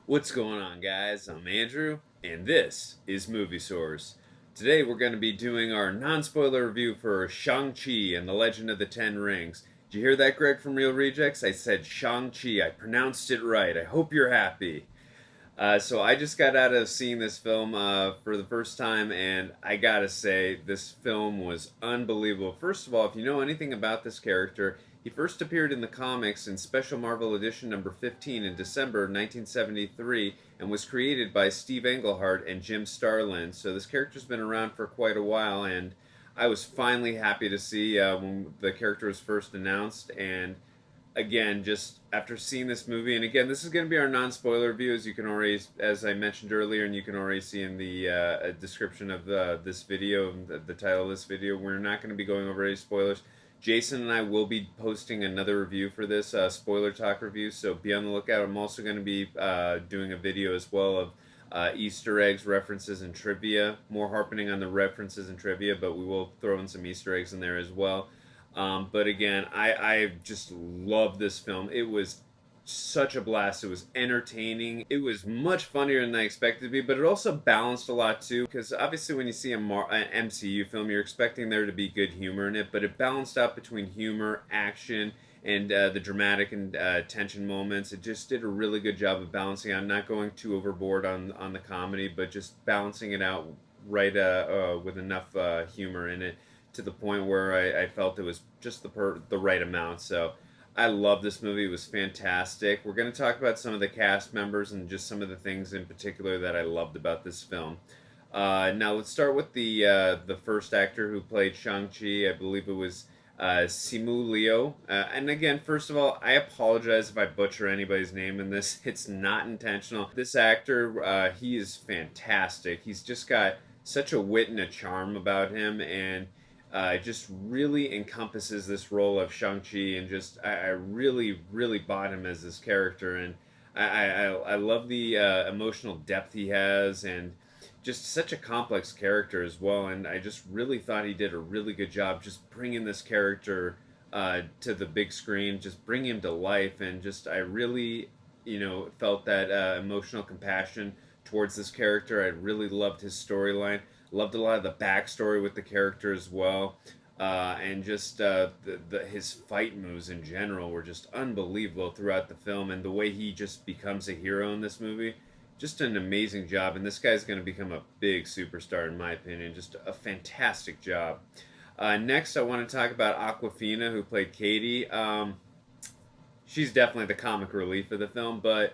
What's going on, guys? I'm Andrew, and this is Movie Source. Today we're going to be doing our non-spoiler review for Shang-Chi and the Legend of the Ten Rings. Did you hear that, Greg from Real Rejects? I said Shang-Chi. I pronounced it right. I hope you're happy. So I just got out of seeing this film for the first time, and I gotta say, this film was unbelievable. First of all, if you know anything about this character, he first appeared in the comics in Special Marvel Edition number 15 in December 1973, and was created by Steve Englehart and Jim Starlin. So this character's been around for quite a while, and I was finally happy to see when the character was first announced, and again, just after seeing this movie, and again, this is going to be our non-spoiler review, as you can already, as I mentioned earlier, and you can already see in the description of this video, the title of this video. We're not going to be going over any spoilers. Jason and I will be posting another review for this spoiler talk review, so be on the lookout. I'm also going to be doing a video as well of Easter eggs, references, and trivia. More harping on the references and trivia, but we will throw in some Easter eggs in there as well. But again, I just love this film. It was such a blast. It was entertaining. It was much funnier than I expected to be, but it also balanced a lot too. Because obviously, when you see an MCU film, you're expecting there to be good humor in it, but it balanced out between humor, action, and the dramatic and tension moments. It just did a really good job of balancing out, not going too overboard on the comedy, but just balancing it out right with enough humor in it to the point where I felt it was just the right amount. So I love this movie. It was fantastic. We're going to talk about some of the cast members and just some of the things in particular that I loved about this film. Now let's start with the first actor who played Shang-Chi. I believe it was Simu Liu. And again, first of all, I apologize if I butcher anybody's name in this. It's not intentional. This actor, he is fantastic. He's just got such a wit and a charm about him, and just really encompasses this role of Shang-Chi, and just I really, really bought him as this character, and I love the emotional depth he has, and just such a complex character as well, and I just really thought he did a really good job just bringing this character to the big screen, just bringing him to life, and just I really, felt that emotional compassion towards this character. I really loved his storyline. Loved a lot of the backstory with the character as well, and just his fight moves in general were just unbelievable throughout the film, and the way he just becomes a hero in this movie, just an amazing job. And this guy's going to become a big superstar in my opinion. Just a fantastic job. Next, I want to talk about Aquafina, who played Katie. She's definitely the comic relief of the film, but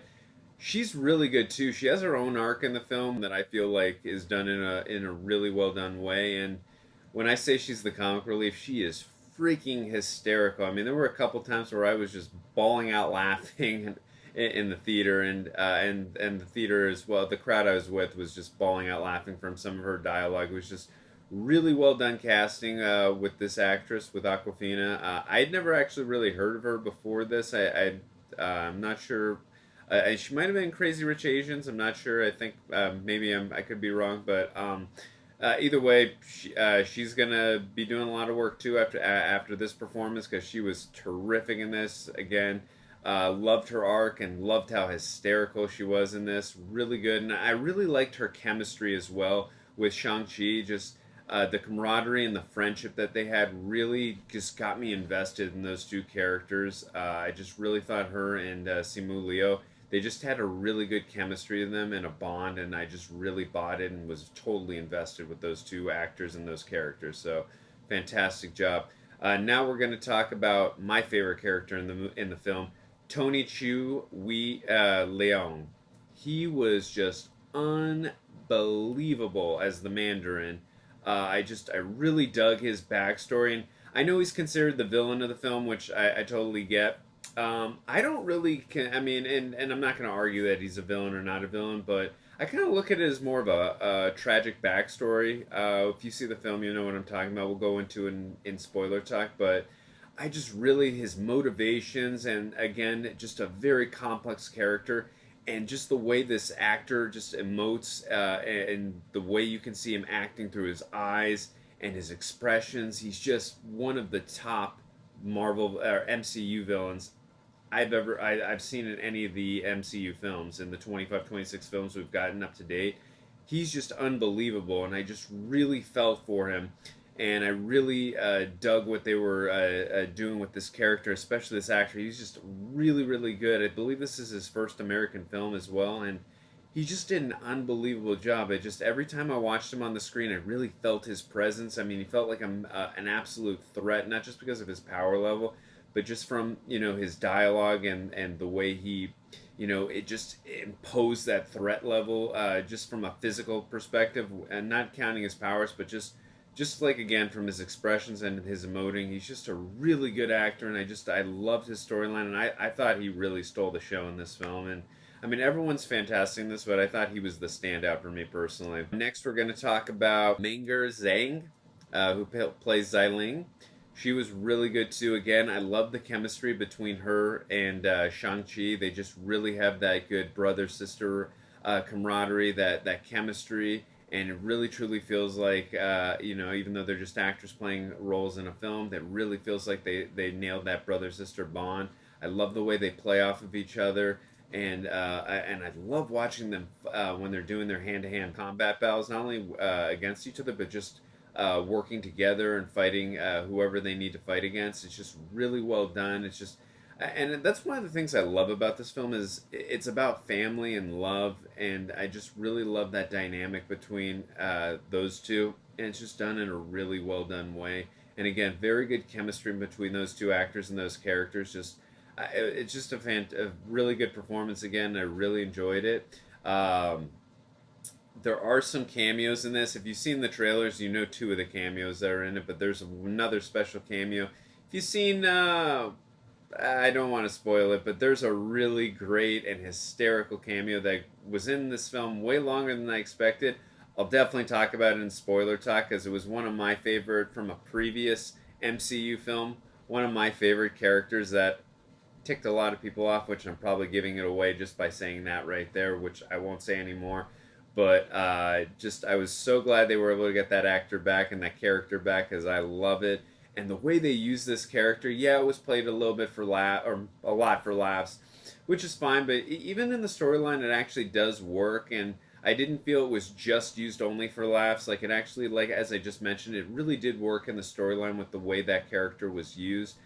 she's really good too. She has her own arc in the film that I feel like is done in a really well done way. And when I say she's the comic relief, she is freaking hysterical. I mean, there were a couple times where I was just bawling out laughing in the theater, and the theater as well. The crowd I was with was just bawling out laughing from some of her dialogue. It was just really well done casting with this actress, with Aquafina. I had never actually really heard of her before this. I'm not sure. She might have been in Crazy Rich Asians. I'm not sure. I think maybe I could be wrong, but either way, she's gonna be doing a lot of work too after this performance, because she was terrific in this. Again, loved her arc and loved how hysterical she was in this. Really good, and I really liked her chemistry as well with Shang-Chi. Just the camaraderie and the friendship that they had really just got me invested in those two characters. I just really thought her and Simu Liu, they just had a really good chemistry in them and a bond, and I just really bought it and was totally invested with those two actors and those characters. So, fantastic job. Now we're going to talk about my favorite character in the film, Tony Chu Wee Leong. He was just unbelievable as the Mandarin. I really dug his backstory, and I know he's considered the villain of the film, which I totally get. I don't really I mean, and I'm not going to argue that he's a villain or not a villain, but I kind of look at it as more of a tragic backstory. If you see the film, you know what I'm talking about. We'll go into it in spoiler talk, but I just really, his motivations, and again, just a very complex character, and just the way this actor just emotes, and the way you can see him acting through his eyes and his expressions. He's just one of the top Marvel or MCU villains. I've seen in any of the MCU films, in the 25, 26 films we've gotten up to date. He's just unbelievable, and I just really felt for him, and I really dug what they were doing with this character, especially this actor. He's just really, really good. I believe this is his first American film as well, and he just did an unbelievable job. I just every time I watched him on the screen, I really felt his presence. I mean, he felt like an absolute threat, not just because of his power level, but just from his dialogue and the way he it just imposed that threat level, just from a physical perspective, and not counting his powers, but just like again from his expressions and his emoting. He's just a really good actor, and I loved his storyline, and I thought he really stole the show in this film. And I mean, everyone's fantastic in this, but I thought he was the standout for me personally. Next, we're going to talk about Meng'er Zhang, who plays Xiling. She was really good too. Again, I love the chemistry between her and Shang-Chi. They just really have that good brother-sister camaraderie, that chemistry, and it really truly feels like, even though they're just actors playing roles in a film, that really feels like they nailed that brother-sister bond. I love the way they play off of each other. And I love watching them when they're doing their hand-to-hand combat battles, not only against each other, but just working together and fighting whoever they need to fight against. It's just really well done. It's just, and that's one of the things I love about this film is it's about family and love, and I just really love that dynamic between those two, and it's just done in a really well done way. And again, very good chemistry between those two actors and those characters. Just it's just a really good performance again. I really enjoyed it. There are some cameos in this. If you've seen the trailers, you know two of the cameos that are in it, but there's another special cameo. If you've seen, I don't want to spoil it, but there's a really great and hysterical cameo that was in this film way longer than I expected. I'll definitely talk about it in spoiler talk because it was one of my favorite from a previous MCU film. One of my favorite characters that ticked a lot of people off, which I'm probably giving it away just by saying that right there, which I won't say anymore. But I was so glad they were able to get that actor back and that character back because I love it. And the way they use this character, yeah, it was played a little bit for or a lot for laughs, which is fine. But even in the storyline, it actually does work. And I didn't feel it was just used only for laughs. Like it actually, like as I just mentioned, it really did work in the storyline with the way that character was used.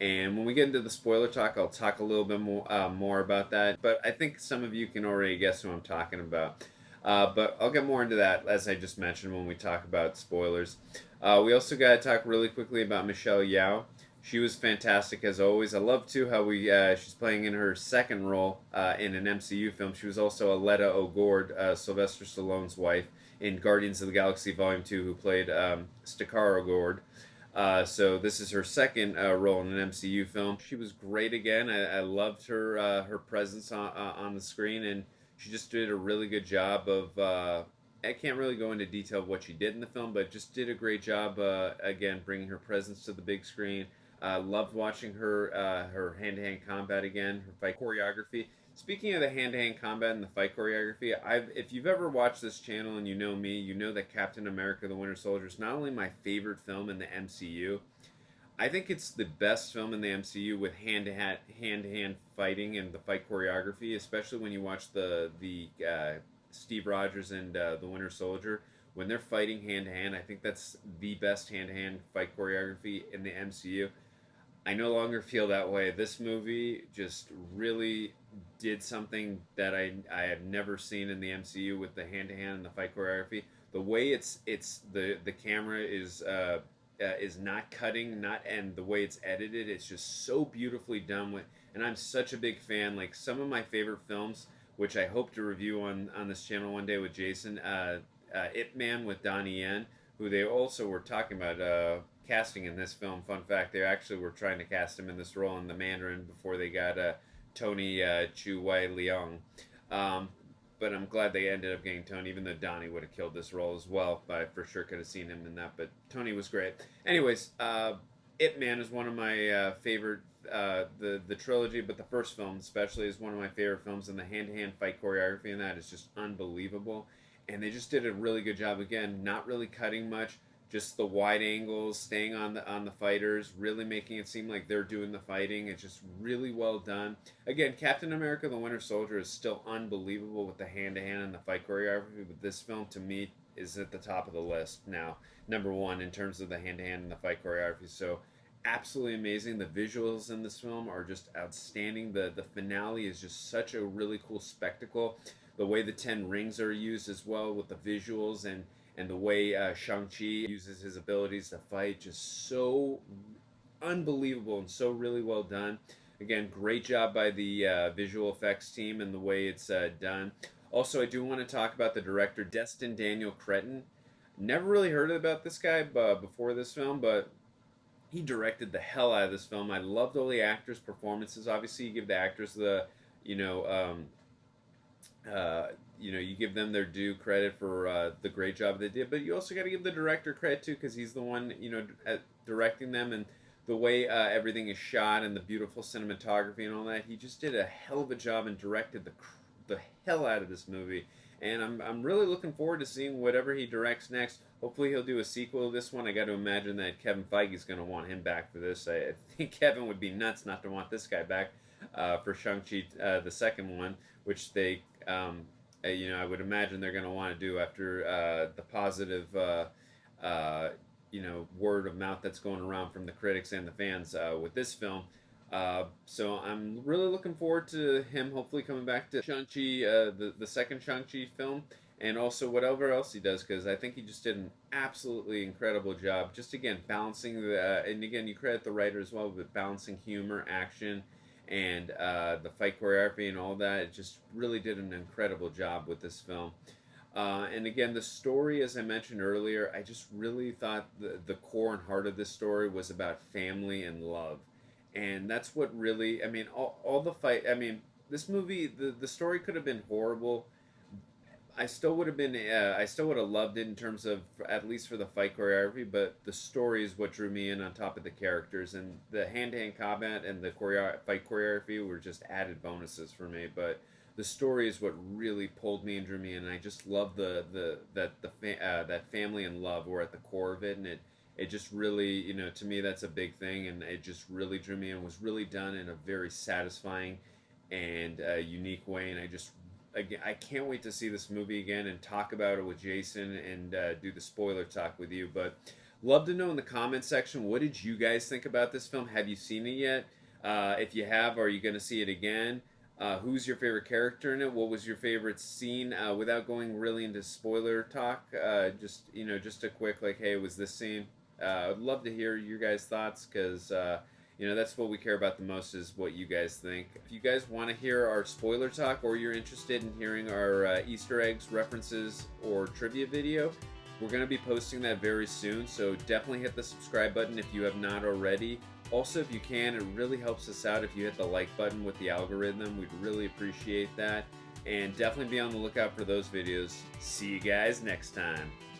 And when we get into the spoiler talk, I'll talk a little bit more about that. But I think some of you can already guess who I'm talking about. But I'll get more into that, as I just mentioned, when we talk about spoilers. We also got to talk really quickly about Michelle Yeoh. She was fantastic as always. I love too how she's playing in her second role in an MCU film. She was also Aletta O'Gord, Sylvester Stallone's wife, in Guardians of the Galaxy Volume 2, who played Stakar O'Gord. So this is her second role in an MCU film. She was great again. I loved her presence on the screen, and she just did a really good job of. I can't really go into detail of what she did in the film, but just did a great job again bringing her presence to the big screen. Loved watching her hand-to-hand combat again, her fight choreography. Speaking of the hand-to-hand combat and the fight choreography, if you've ever watched this channel and you know me, you know that Captain America: The Winter Soldier is not only my favorite film in the MCU, I think it's the best film in the MCU with hand-to-hand fighting and the fight choreography, especially when you watch the Steve Rogers and the Winter Soldier. When they're fighting hand-to-hand, I think that's the best hand-to-hand fight choreography in the MCU. I no longer feel that way. This movie just really did something that I have never seen in the MCU with the hand to hand and the fight choreography. The way the camera is not cutting, not and the way it's edited, it's just so beautifully done with. And I'm such a big fan. Like some of my favorite films, which I hope to review on this channel one day with Jason. Ip Man with Donnie Yen, who they also were talking about casting in this film. Fun fact, they actually were trying to cast him in this role in the Mandarin before they got Tony Chu Wai Leong. But I'm glad they ended up getting Tony, even though Donnie would have killed this role as well. But I for sure could have seen him in that. But Tony was great. Anyways, Ip Man is one of my favorite. The trilogy, but the first film especially is one of my favorite films, and the hand-to-hand fight choreography in that is just unbelievable. And they just did a really good job again, not really cutting much, just the wide angles, staying on the fighters, really making it seem like they're doing the fighting. It's just really well done. Again, Captain America: The Winter Soldier is still unbelievable with the hand-to-hand and the fight choreography, but this film to me is at the top of the list now, number one in terms of the hand-to-hand and the fight choreography. So absolutely amazing. The visuals in this film are just outstanding. The finale is just such a really cool spectacle. The way the 10 rings are used as well with the visuals, and the way Shang-Chi uses his abilities to fight, just so unbelievable and so really well done. Again, great job by the visual effects team and the way it's done. Also, I do want to talk about the director, Destin Daniel Cretton. Never really heard about this guy before this film, but he directed the hell out of this film. I loved all the actors' performances. Obviously, you give the actors the, you know, you give them their due credit for the great job they did, but you also got to give the director credit too, because he's the one, directing them, and the way everything is shot and the beautiful cinematography and all that. He just did a hell of a job and directed the hell out of this movie. And I'm really looking forward to seeing whatever he directs next. Hopefully he'll do a sequel to this one. I got to imagine that Kevin Feige's going to want him back for this. I think Kevin would be nuts not to want this guy back for Shang-Chi, the second one, which they, I would imagine they're going to want to do after the positive, word of mouth that's going around from the critics and the fans with this film. So I'm really looking forward to him hopefully coming back to Shang-Chi, the second Shang-Chi film, and also whatever else he does, because I think he just did an absolutely incredible job. Just again, balancing and again, you credit the writer as well, but balancing humor, action, and the fight choreography and all that. It just really did an incredible job with this film. And again, the story, as I mentioned earlier, I just really thought the core and heart of this story was about family and love. And that's what really, all the fight, this movie, the story could have been horrible. I still would have been, I still would have loved it in terms of, at least for the fight choreography, but the story is what drew me in on top of the characters. And the hand-to-hand combat and the fight choreography were just added bonuses for me. But the story is what really pulled me and drew me in. And I just love that family and love were at the core of it. And it just really, to me, that's a big thing. And it just really drew me in, was really done in a very satisfying and unique way. And I can't wait to see this movie again and talk about it with Jason and do the spoiler talk with you. But love to know in the comment section, what did you guys think about this film? Have you seen it yet? If you have, are you going to see it again? Who's your favorite character in it? What was your favorite scene? Without going really into spoiler talk, just a quick hey, was this scene? I'd love to hear your guys' thoughts, because that's what we care about the most, is what you guys think. If you guys want to hear our spoiler talk, or you're interested in hearing our Easter eggs, references, or trivia video, we're going to be posting that very soon, so definitely hit the subscribe button if you have not already. Also, if you can, it really helps us out if you hit the like button with the algorithm. We'd really appreciate that. And definitely be on the lookout for those videos. See you guys next time.